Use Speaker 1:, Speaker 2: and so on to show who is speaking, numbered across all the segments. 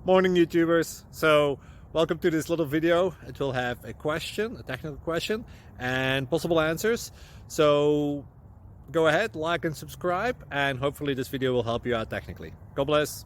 Speaker 1: Morning YouTubers. So welcome to this little video. It will have a question, a technical question, and possible answers. So go ahead, like and subscribe, and hopefully this video will help you out technically. God bless.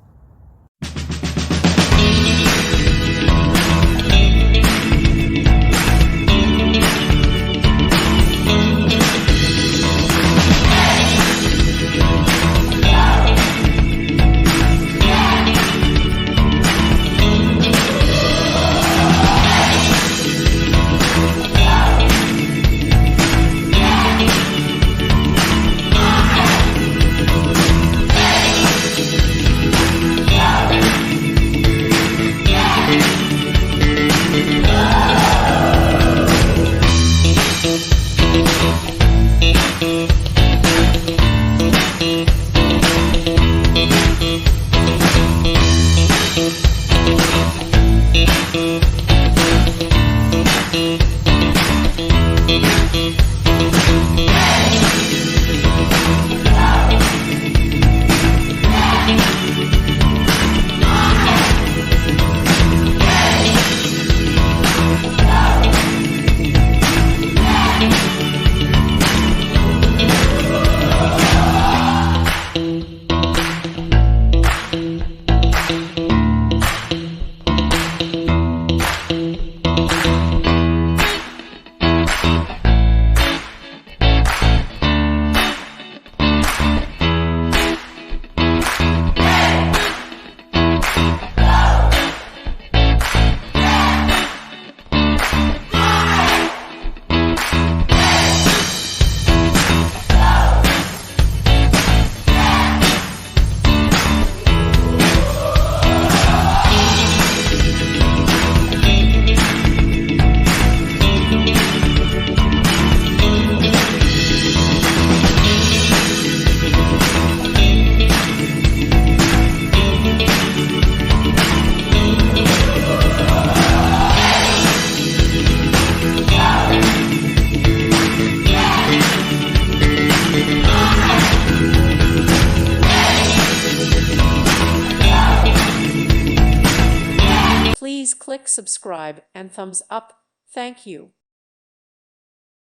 Speaker 2: Please click subscribe and thumbs up. Thank you.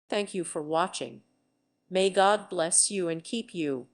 Speaker 2: Thank you for watching. May God bless you and keep you.